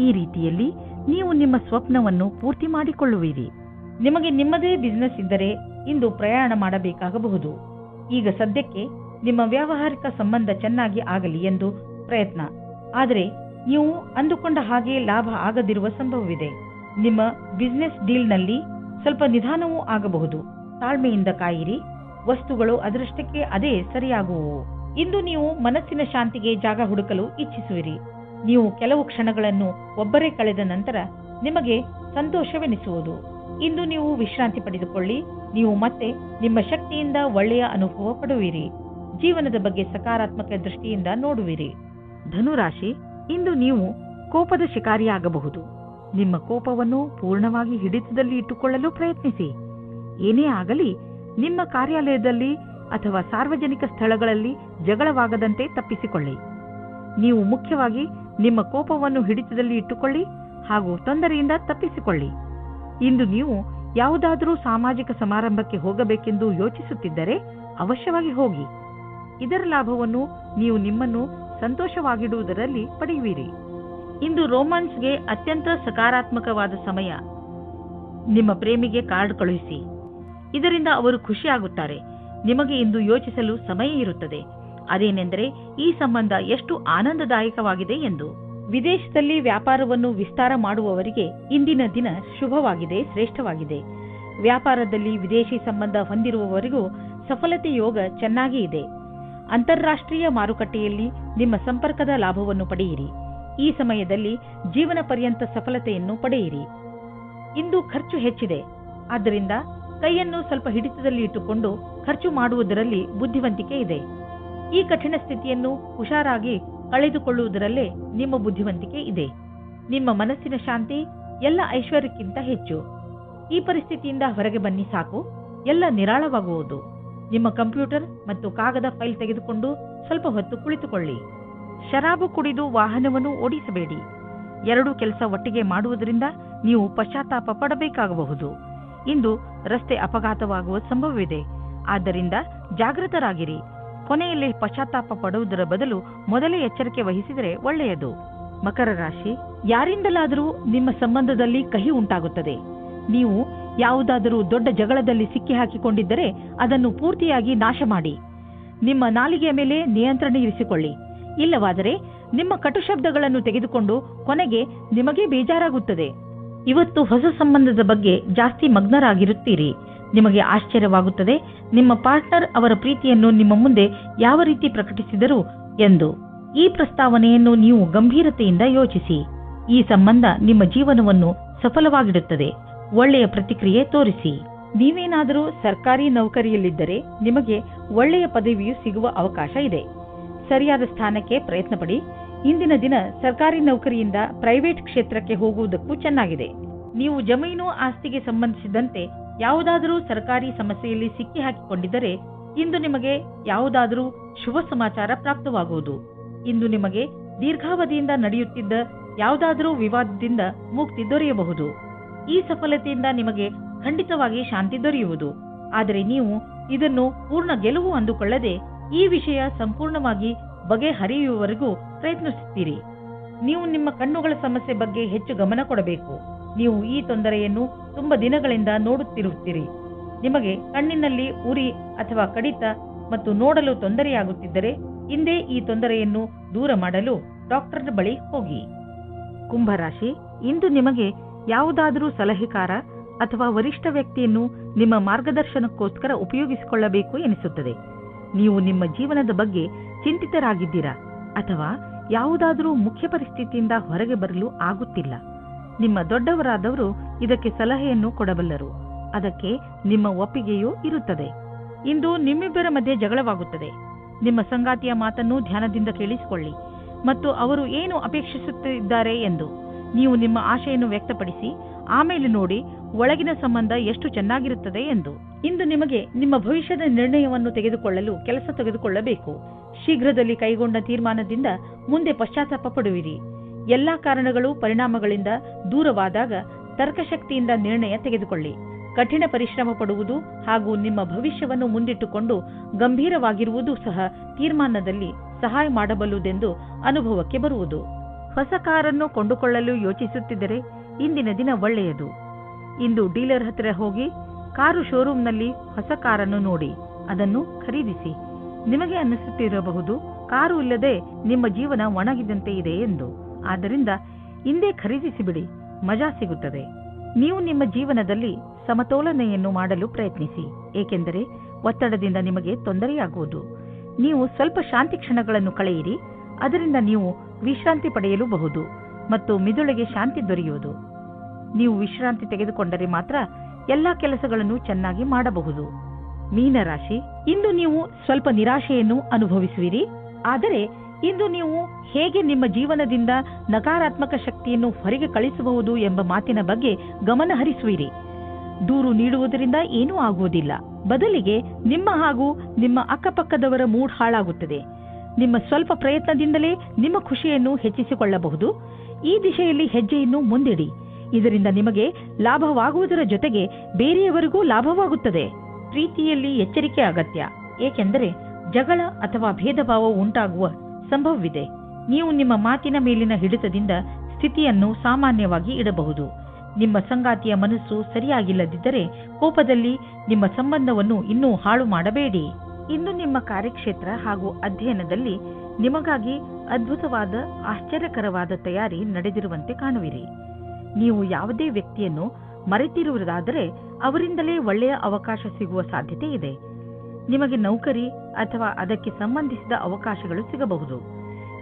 ಈ ರೀತಿಯಲ್ಲಿ ನೀವು ನಿಮ್ಮ ಸ್ವಪ್ನವನ್ನು ಪೂರ್ತಿ ಮಾಡಿಕೊಳ್ಳುವಿರಿ. ನಿಮಗೆ ನಿಮ್ಮದೇ ಬಿಸಿನೆಸ್ ಇದ್ದರೆ ಇಂದು ಪ್ರಯಾಣ ಮಾಡಬೇಕಾಗಬಹುದು. ಈಗ ಸದ್ಯಕ್ಕೆ ನಿಮ್ಮ ವ್ಯಾವಹಾರಿಕ ಸಂಬಂಧ ಚೆನ್ನಾಗಿ ಆಗಲಿ ಎಂದು ಪ್ರಯತ್ನ. ಆದರೆ ನೀವು ಅಂದುಕೊಂಡ ಹಾಗೆ ಲಾಭ ಆಗದಿರುವ ಸಂಭವವಿದೆ. ನಿಮ್ಮ ಬಿಸಿನೆಸ್ ಡೀಲ್ನಲ್ಲಿ ಸ್ವಲ್ಪ ನಿಧಾನವೂ ಆಗಬಹುದು. ತಾಳ್ಮೆಯಿಂದ ಕಾಯಿರಿ. ವಸ್ತುಗಳು ಅದರಷ್ಟಕ್ಕೆ ಅದೇ ಸರಿಯಾಗುವವು. ಇಂದು ನೀವು ಮನಸ್ಸಿನ ಶಾಂತಿಗೆ ಜಾಗ ಹುಡುಕಲು ಇಚ್ಛಿಸುವಿರಿ. ನೀವು ಕೆಲವು ಕ್ಷಣಗಳನ್ನು ಒಬ್ಬರೇ ಕಳೆದ ನಂತರ ನಿಮಗೆ ಸಂತೋಷವೆನಿಸುವುದು. ಇಂದು ನೀವು ವಿಶ್ರಾಂತಿ ಪಡೆದುಕೊಳ್ಳಿ. ನೀವು ಮತ್ತೆ ನಿಮ್ಮ ಶಕ್ತಿಯಿಂದ ಒಳ್ಳೆಯ ಅನುಭವ ಪಡುವಿರಿ. ಜೀವನದ ಬಗ್ಗೆ ಸಕಾರಾತ್ಮಕ ದೃಷ್ಟಿಯಿಂದ ನೋಡುವಿರಿ. ಧನುರಾಶಿ, ಇಂದು ನೀವು ಕೋಪದ ಶಿಕಾರಿಯಾಗಬಹುದು. ನಿಮ್ಮ ಕೋಪವನ್ನು ಪೂರ್ಣವಾಗಿ ಹಿಡಿತದಲ್ಲಿ ಇಟ್ಟುಕೊಳ್ಳಲು ಪ್ರಯತ್ನಿಸಿ. ಏನೇ ಆಗಲಿ ನಿಮ್ಮ ಕಾರ್ಯಾಲಯದಲ್ಲಿ ಅಥವಾ ಸಾರ್ವಜನಿಕ ಸ್ಥಳಗಳಲ್ಲಿ ಜಗಳವಾಗದಂತೆ ತಪ್ಪಿಸಿಕೊಳ್ಳಿ. ನೀವು ಮುಖ್ಯವಾಗಿ ನಿಮ್ಮ ಕೋಪವನ್ನು ಹಿಡಿತದಲ್ಲಿ ಇಟ್ಟುಕೊಳ್ಳಿ ಹಾಗೂ ತೊಂದರೆಯಿಂದ ತಪ್ಪಿಸಿಕೊಳ್ಳಿ. ಇಂದು ನೀವು ಯಾವುದಾದರೂ ಸಾಮಾಜಿಕ ಸಮಾರಂಭಕ್ಕೆ ಹೋಗಬೇಕೆಂದು ಯೋಚಿಸುತ್ತಿದ್ದರೆ ಅವಶ್ಯವಾಗಿ ಹೋಗಿ. ಇದರ ಲಾಭವನ್ನು ನೀವು ನಿಮ್ಮನ್ನು ಸಂತೋಷವಾಗಿಡುವುದರಲ್ಲಿ ಪಡೆಯುವಿರಿ. ಇಂದು ರೋಮಾನ್ಸ್ಗೆ ಅತ್ಯಂತ ಸಕಾರಾತ್ಮಕವಾದ ಸಮಯ. ನಿಮ್ಮ ಪ್ರೇಮಿಗೆ ಕಾರ್ಡ್ ಕಳುಹಿಸಿ. ಇದರಿಂದ ಅವರು ಖುಷಿಯಾಗುತ್ತಾರೆ. ನಿಮಗೆ ಇಂದು ಯೋಚಿಸಲು ಸಮಯ ಇರುತ್ತದೆ. ಅದೇನೆಂದರೆ ಈ ಸಂಬಂಧ ಎಷ್ಟು ಆನಂದದಾಯಕವಾಗಿದೆ ಎಂದು. ವಿದೇಶದಲ್ಲಿ ವ್ಯಾಪಾರವನ್ನು ವಿಸ್ತಾರ ಮಾಡುವವರಿಗೆ ಇಂದಿನ ದಿನ ಶುಭವಾಗಿದೆ, ಶ್ರೇಷ್ಠವಾಗಿದೆ. ವ್ಯಾಪಾರದಲ್ಲಿ ವಿದೇಶಿ ಸಂಬಂಧ ಹೊಂದಿರುವವರಿಗೂ ಸಫಲತೆ ಯೋಗ ಚೆನ್ನಾಗಿ ಇದೆ. ಅಂತಾರಾಷ್ಟ್ರೀಯ ಮಾರುಕಟ್ಟೆಯಲ್ಲಿ ನಿಮ್ಮ ಸಂಪರ್ಕದ ಲಾಭವನ್ನು ಪಡೆಯಿರಿ. ಈ ಸಮಯದಲ್ಲಿ ಜೀವನ ಪರ್ಯಂತ ಸಫಲತೆಯನ್ನು ಪಡೆಯಿರಿ. ಇಂದು ಖರ್ಚು ಹೆಚ್ಚಿದೆ. ಆದ್ದರಿಂದ ಕೈಯನ್ನು ಸ್ವಲ್ಪ ಹಿಡಿತದಲ್ಲಿ ಇಟ್ಟುಕೊಂಡು ಖರ್ಚು ಮಾಡುವುದರಲ್ಲಿ ಬುದ್ಧಿವಂತಿಕೆ ಇದೆ. ಈ ಕಠಿಣ ಸ್ಥಿತಿಯನ್ನು ಹುಷಾರಾಗಿ ಕಳೆದುಕೊಳ್ಳುವುದರಲ್ಲೇ ನಿಮ್ಮ ಬುದ್ಧಿವಂತಿಕೆ ಇದೆ. ನಿಮ್ಮ ಮನಸ್ಸಿನ ಶಾಂತಿ ಎಲ್ಲ ಐಶ್ವರ್ಯಕ್ಕಿಂತ ಹೆಚ್ಚು. ಈ ಪರಿಸ್ಥಿತಿಯಿಂದ ಹೊರಗೆ ಬನ್ನಿ ಸಾಕು, ಎಲ್ಲ ನಿರಾಳವಾಗುವುದು. ನಿಮ್ಮ ಕಂಪ್ಯೂಟರ್ ಮತ್ತು ಕಾಗದ ಫೈಲ್ ತೆಗೆದುಕೊಂಡು ಸ್ವಲ್ಪ ಹೊತ್ತು ಕುಳಿತುಕೊಳ್ಳಿ. ಶರಾಬು ಕುಡಿದು ವಾಹನವನ್ನು ಓಡಿಸಬೇಡಿ. ಎರಡೂ ಕೆಲಸ ಒಟ್ಟಿಗೆ ಮಾಡುವುದರಿಂದ ನೀವು ಪಶ್ಚಾತ್ತಾಪ ಪಡಬೇಕಾಗಬಹುದು. ಇಂದು ರಸ್ತೆ ಅಪಘಾತವಾಗುವ ಸಂಭವವಿದೆ. ಆದ್ದರಿಂದ ಜಾಗೃತರಾಗಿರಿ. ಕೊನೆಯಲ್ಲಿ ಪಶ್ಚಾತ್ತಾಪ ಪಡುವುದರ ಬದಲು ಮೊದಲೇ ಎಚ್ಚರಿಕೆ ವಹಿಸಿದರೆ ಒಳ್ಳೆಯದು. ಮಕರ ರಾಶಿ, ಯಾರಿಂದಲಾದರೂ ನಿಮ್ಮ ಸಂಬಂಧದಲ್ಲಿ ಕಹಿ ಉಂಟಾಗುತ್ತದೆ. ನೀವು ಯಾವುದಾದರೂ ದೊಡ್ಡ ಜಗಳದಲ್ಲಿ ಸಿಕ್ಕಿ ಹಾಕಿಕೊಂಡಿದ್ದರೆ ಅದನ್ನು ಪೂರ್ತಿಯಾಗಿ ನಾಶ ಮಾಡಿ. ನಿಮ್ಮ ನಾಲಿಗೆಯ ಮೇಲೆ ನಿಯಂತ್ರಣ ಇರಿಸಿಕೊಳ್ಳಿ. ಇಲ್ಲವಾದರೆ ನಿಮ್ಮ ಕಟು ಶಬ್ದಗಳನ್ನು ತೆಗೆದುಕೊಂಡು ಕೊನೆಗೆ ನಿಮಗೆ ಬೇಜಾರಾಗುತ್ತದೆ. ಇವತ್ತು ಹೊಸ ಸಂಬಂಧದ ಬಗ್ಗೆ ಜಾಸ್ತಿ ಮಗ್ನರಾಗಿರುತ್ತೀರಿ. ನಿಮಗೆ ಆಶ್ಚರ್ಯವಾಗುತ್ತದೆ ನಿಮ್ಮ ಪಾರ್ಟ್ನರ್ ಅವರ ಪ್ರೀತಿಯನ್ನು ನಿಮ್ಮ ಮುಂದೆ ಯಾವ ರೀತಿ ಪ್ರಕಟಿಸಿದರು ಎಂದು. ಈ ಪ್ರಸ್ತಾವನೆಯನ್ನು ನೀವು ಗಂಭೀರತೆಯಿಂದ ಯೋಚಿಸಿ. ಈ ಸಂಬಂಧ ನಿಮ್ಮ ಜೀವನವನ್ನು ಸಫಲವಾಗಿಡುತ್ತದೆ. ಒಳ್ಳೆಯ ಪ್ರತಿಕ್ರಿಯೆ ತೋರಿಸಿ. ನೀವೇನಾದರೂ ಸರ್ಕಾರಿ ನೌಕರಿಯಲ್ಲಿದ್ದರೆ ನಿಮಗೆ ಒಳ್ಳೆಯ ಪದವಿಯು ಸಿಗುವ ಅವಕಾಶ ಇದೆ. ಸರಿಯಾದ ಸ್ಥಾನಕ್ಕೆ ಪ್ರಯತ್ನ ಪಡಿ. ಇಂದಿನ ದಿನ ಸರ್ಕಾರಿ ನೌಕರಿಯಿಂದ ಪ್ರೈವೇಟ್ ಕ್ಷೇತ್ರಕ್ಕೆ ಹೋಗುವುದಕ್ಕೂ ಚೆನ್ನಾಗಿದೆ. ನೀವು ಜಮೀನು ಆಸ್ತಿಗೆ ಸಂಬಂಧಿಸಿದಂತೆ ಯಾವುದಾದರೂ ಸರ್ಕಾರಿ ಸಮಸ್ಯೆಯಲ್ಲಿ ಸಿಕ್ಕಿ ಹಾಕಿಕೊಂಡಿದ್ದರೆ ಇಂದು ನಿಮಗೆ ಯಾವುದಾದರೂ ಶುಭ ಸಮಾಚಾರ ಪ್ರಾಪ್ತವಾಗುವುದು. ಇಂದು ನಿಮಗೆ ದೀರ್ಘಾವಧಿಯಿಂದ ನಡೆಯುತ್ತಿದ್ದ ಯಾವುದಾದರೂ ವಿವಾದದಿಂದ ಮುಕ್ತಿ ದೊರೆಯಬಹುದು. ಈ ಸಫಲತೆಯಿಂದ ನಿಮಗೆ ಖಂಡಿತವಾಗಿ ಶಾಂತಿ ದೊರೆಯುವುದು. ಆದರೆ ನೀವು ಇದನ್ನು ಪೂರ್ಣ ಗೆಲುವು ಅಂದುಕೊಳ್ಳದೆ ಈ ವಿಷಯ ಸಂಪೂರ್ಣವಾಗಿ ಬಗೆಹರಿಯುವವರೆಗೂ ಪ್ರಯತ್ನಿಸುತ್ತೀರಿ. ನೀವು ನಿಮ್ಮ ಕಣ್ಣುಗಳ ಸಮಸ್ಯೆ ಬಗ್ಗೆ ಹೆಚ್ಚು ಗಮನ ಕೊಡಬೇಕು. ನೀವು ಈ ತೊಂದರೆಯನ್ನು ತುಂಬಾ ದಿನಗಳಿಂದ ನೋಡುತ್ತಿರುತ್ತೀರಿ. ನಿಮಗೆ ಕಣ್ಣಿನಲ್ಲಿ ಉರಿ ಅಥವಾ ಕಡಿತ ಮತ್ತು ನೋಡಲು ತೊಂದರೆಯಾಗುತ್ತಿದ್ದರೆ ಇಂದೇ ಈ ತೊಂದರೆಯನ್ನು ದೂರ ಮಾಡಲು ಡಾಕ್ಟರ್ ಬಳಿ ಹೋಗಿ. ಕುಂಭರಾಶಿ, ಇಂದು ನಿಮಗೆ ಯಾವುದಾದರೂ ಸಲಹೆಕಾರ ಅಥವಾ ವರಿಷ್ಠ ವ್ಯಕ್ತಿಯನ್ನು ನಿಮ್ಮ ಮಾರ್ಗದರ್ಶನಕ್ಕೋಸ್ಕರ ಉಪಯೋಗಿಸಿಕೊಳ್ಳಬೇಕು ಎನಿಸುತ್ತದೆ. ನೀವು ನಿಮ್ಮ ಜೀವನದ ಬಗ್ಗೆ ಚಿಂತಿತರಾಗಿದ್ದೀರಾ ಅಥವಾ ಯಾವುದಾದರೂ ಮುಖ್ಯ ಪರಿಸ್ಥಿತಿಯಿಂದ ಹೊರಗೆ ಬರಲು ಆಗುತ್ತಿಲ್ಲ. ನಿಮ್ಮ ದೊಡ್ಡವರಾದವರು ಇದಕ್ಕೆ ಸಲಹೆಯನ್ನು ಕೊಡಬಲ್ಲರು. ಅದಕ್ಕೆ ನಿಮ್ಮ ಒಪ್ಪಿಗೆಯೂ ಇರುತ್ತದೆ. ಇಂದು ನಿಮ್ಮಿಬ್ಬರ ಮಧ್ಯೆ ಜಗಳವಾಗುತ್ತದೆ. ನಿಮ್ಮ ಸಂಗಾತಿಯ ಮಾತನ್ನು ಧ್ಯಾನದಿಂದ ಕೇಳಿಸಿಕೊಳ್ಳಿ ಮತ್ತು ಅವರು ಏನು ಅಪೇಕ್ಷಿಸುತ್ತಿದ್ದಾರೆ ಎಂದು ನೀವು ನಿಮ್ಮ ಆಶೆಯನ್ನು ವ್ಯಕ್ತಪಡಿಸಿ ಆಮೇಲೆ ನೋಡಿ ಒಳಗಿನ ಸಂಬಂಧ ಎಷ್ಟು ಚೆನ್ನಾಗಿರುತ್ತದೆ ಎಂದು. ಇಂದು ನಿಮಗೆ ನಿಮ್ಮ ಭವಿಷ್ಯದ ನಿರ್ಣಯವನ್ನು ತೆಗೆದುಕೊಳ್ಳಲು ಕೆಲಸ ತೆಗೆದುಕೊಳ್ಳಬೇಕು. ಶೀಘ್ರದಲ್ಲಿ ಕೈಗೊಂಡ ತೀರ್ಮಾನದಿಂದ ಮುಂದೆ ಪಶ್ಚಾತ್ತಾಪ ಪಡುವಿರಿ. ಎಲ್ಲಾ ಕಾರಣಗಳು ಪರಿಣಾಮಗಳಿಂದ ದೂರವಾದಾಗ ತರ್ಕಶಕ್ತಿಯಿಂದ ನಿರ್ಣಯ ತೆಗೆದುಕೊಳ್ಳಿ. ಕಠಿಣ ಪರಿಶ್ರಮ ಪಡುವುದು ಹಾಗೂ ನಿಮ್ಮ ಭವಿಷ್ಯವನ್ನು ಮುಂದಿಟ್ಟುಕೊಂಡು ಗಂಭೀರವಾಗಿರುವುದು ಸಹ ತೀರ್ಮಾನದಲ್ಲಿ ಸಹಾಯ ಮಾಡಬಲ್ಲುದೆಂದು ಅನುಭವಕ್ಕೆ ಬರುವುದು. ಹೊಸ ಕಾರನ್ನು ಕೊಂಡುಕೊಳ್ಳಲು ಯೋಚಿಸುತ್ತಿದ್ದರೆ ಇಂದಿನ ದಿನ ಒಳ್ಳೆಯದು. ಇಂದು ಡೀಲರ್ ಹತ್ತಿರ ಹೋಗಿ ಕಾರು ಶೋರೂಮ್ನಲ್ಲಿ ಹೊಸ ಕಾರನ್ನು ನೋಡಿ ಅದನ್ನು ಖರೀದಿಸಿ. ನಿಮಗೆ ಅನ್ನಿಸುತ್ತಿರಬಹುದು ಕಾರು ಇಲ್ಲದೆ ನಿಮ್ಮ ಜೀವನ ಒಣಗಿದಂತೆ ಇದೆ ಎಂದು. ಆದ್ದರಿಂದ ಇಂದೇ ಖರೀದಿಸಿಬಿಡಿ, ಮಜಾ ಸಿಗುತ್ತದೆ. ನೀವು ನಿಮ್ಮ ಜೀವನದಲ್ಲಿ ಸಮತೋಲನೆಯನ್ನು ಮಾಡಲು ಪ್ರಯತ್ನಿಸಿ, ಏಕೆಂದರೆ ಒತ್ತಡದಿಂದ ನಿಮಗೆ ತೊಂದರೆಯಾಗುವುದು. ನೀವು ಸ್ವಲ್ಪ ಶಾಂತಿ ಕ್ಷಣಗಳನ್ನು ಕಳೆಯಿರಿ, ಅದರಿಂದ ನೀವು ವಿಶ್ರಾಂತಿ ಪಡೆಯಲೂಬಹುದು ಮತ್ತು ಮಿದುಳಿಗೆ ಶಾಂತಿ ದೊರೆಯುವುದು. ನೀವು ವಿಶ್ರಾಂತಿ ತೆಗೆದುಕೊಂಡರೆ ಮಾತ್ರ ಎಲ್ಲಾ ಕೆಲಸಗಳನ್ನು ಚೆನ್ನಾಗಿ ಮಾಡಬಹುದು. ಮೀನರಾಶಿ, ಇಂದು ನೀವು ಸ್ವಲ್ಪ ನಿರಾಶೆಯನ್ನು ಅನುಭವಿಸುವಿರಿ. ಆದರೆ ಇಂದು ನೀವು ಹೇಗೆ ನಿಮ್ಮ ಜೀವನದಿಂದ ನಕಾರಾತ್ಮಕ ಶಕ್ತಿಯನ್ನು ಹೊರಗೆ ಕಳಿಸಬಹುದು ಎಂಬ ಮಾತಿನ ಬಗ್ಗೆ ಗಮನ ಹರಿಸುವಿರಿ. ದೂರು ನೀಡುವುದರಿಂದ ಏನೂ ಆಗುವುದಿಲ್ಲ. ಬದಲಿಗೆ ನಿಮ್ಮ ಹಾಗೂ ನಿಮ್ಮ ಅಕ್ಕಪಕ್ಕದವರ ಮೂಡ್ ಹಾಳಾಗುತ್ತದೆ. ನಿಮ್ಮ ಸ್ವಲ್ಪ ಪ್ರಯತ್ನದಿಂದಲೇ ನಿಮ್ಮ ಖುಷಿಯನ್ನು ಹೆಚ್ಚಿಸಿಕೊಳ್ಳಬಹುದು. ಈ ದಿಶೆಯಲ್ಲಿ ಹೆಜ್ಜೆಯನ್ನು ಮುಂದಿಡಿ. ಇದರಿಂದ ನಿಮಗೆ ಲಾಭವಾಗುವುದರ ಜೊತೆಗೆ ಬೇರೆಯವರಿಗೂ ಲಾಭವಾಗುತ್ತದೆ. ಪ್ರೀತಿಯಲ್ಲಿ ಎಚ್ಚರಿಕೆ ಅಗತ್ಯ, ಏಕೆಂದರೆ ಜಗಳ ಅಥವಾ ಭೇದ ಭಾವ ಉಂಟಾಗುವ ಸಂಭವವಿದೆ. ನೀವು ನಿಮ್ಮ ಮಾತಿನ ಮೇಲಿನ ಹಿಡಿತದಿಂದ ಸ್ಥಿತಿಯನ್ನು ಸಾಮಾನ್ಯವಾಗಿ ಇಡಬಹುದು. ನಿಮ್ಮ ಸಂಗಾತಿಯ ಮನಸ್ಸು ಸರಿಯಾಗಿಲ್ಲದಿದ್ದರೆ ಕೋಪದಲ್ಲಿ ನಿಮ್ಮ ಸಂಬಂಧವನ್ನು ಇನ್ನೂ ಹಾಳು ಮಾಡಬೇಡಿ. ಇಂದು ನಿಮ್ಮ ಕಾರ್ಯಕ್ಷೇತ್ರ ಹಾಗೂ ಅಧ್ಯಯನದಲ್ಲಿ ನಿಮಗಾಗಿ ಅದ್ಭುತವಾದ ಆಶ್ಚರ್ಯಕರವಾದ ತಯಾರಿ ನಡೆದಿರುವಂತೆ ಕಾಣುವಿರಿ. ನೀವು ಯಾವುದೇ ವ್ಯಕ್ತಿಯನ್ನು ಮರೆತಿರುವುದಾದರೆ ಅವರಿಂದಲೇ ಒಳ್ಳೆಯ ಅವಕಾಶ ಸಿಗುವ ಸಾಧ್ಯತೆ ಇದೆ. ನಿಮಗೆ ನೌಕರಿ ಅಥವಾ ಅದಕ್ಕೆ ಸಂಬಂಧಿಸಿದ ಅವಕಾಶಗಳು ಸಿಗಬಹುದು.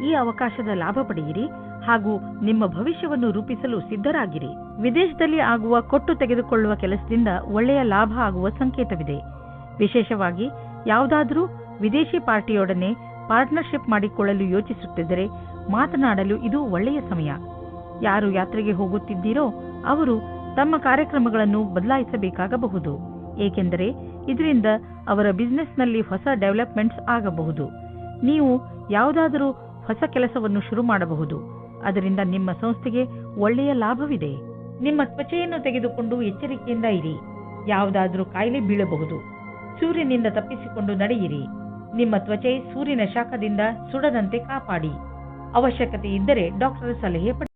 ಈ ಅವಕಾಶದ ಲಾಭ ಪಡೆಯಿರಿ ಹಾಗೂ ನಿಮ್ಮ ಭವಿಷ್ಯವನ್ನು ರೂಪಿಸಲು ಸಿದ್ಧರಾಗಿರಿ. ವಿದೇಶದಲ್ಲಿ ಆಗುವ ಕೊಟ್ಟು ತೆಗೆದುಕೊಳ್ಳುವ ಕೆಲಸದಿಂದ ಒಳ್ಳೆಯ ಲಾಭ ಆಗುವ ಸಂಕೇತವಿದೆ. ವಿಶೇಷವಾಗಿ ಯಾವುದಾದರೂ ವಿದೇಶಿ ಪಾರ್ಟಿಯೊಡನೆ ಪಾರ್ಟ್ನರ್ಶಿಪ್ ಮಾಡಿಕೊಳ್ಳಲು ಯೋಚಿಸುತ್ತಿದ್ದರೆ ಮಾತನಾಡಲು ಇದು ಒಳ್ಳೆಯ ಸಮಯ. ಯಾರು ಯಾತ್ರೆಗೆ ಹೋಗುತ್ತಿದ್ದೀರೋ ಅವರು ತಮ್ಮ ಕಾರ್ಯಕ್ರಮಗಳನ್ನು ಬದಲಾಯಿಸಬೇಕಾಗಬಹುದು, ಏಕೆಂದರೆ ಇದರಿಂದ ಅವರ ಬಿಸಿನೆಸ್ನಲ್ಲಿ ಹೊಸ ಡೆವಲಪ್ಮೆಂಟ್ಸ್ ಆಗಬಹುದು. ನೀವು ಯಾವುದಾದರೂ ಹೊಸ ಕೆಲಸವನ್ನು ಶುರು ಮಾಡಬಹುದು. ಅದರಿಂದ ನಿಮ್ಮ ಸಂಸ್ಥೆಗೆ ಒಳ್ಳೆಯ ಲಾಭವಿದೆ. ನಿಮ್ಮ ತ್ವಚೆಯನ್ನು ತೆಗೆದುಕೊಂಡು ಎಚ್ಚರಿಕೆಯಿಂದ ಇರಿ. ಯಾವುದಾದರೂ ಕಾಯಿಲೆ ಬೀಳಬಹುದು. ಸೂರ್ಯನಿಂದ ತಪ್ಪಿಸಿಕೊಂಡು ನಡೆಯಿರಿ. ನಿಮ್ಮ ತ್ವಚೆ ಸೂರ್ಯನ ಶಾಖದಿಂದ ಸುಡದಂತೆ ಕಾಪಾಡಿ. ಅವಶ್ಯಕತೆ ಇದ್ದರೆ ಡಾಕ್ಟರ್ ಸಲಹೆ ಪಡೆಯಿರಿ.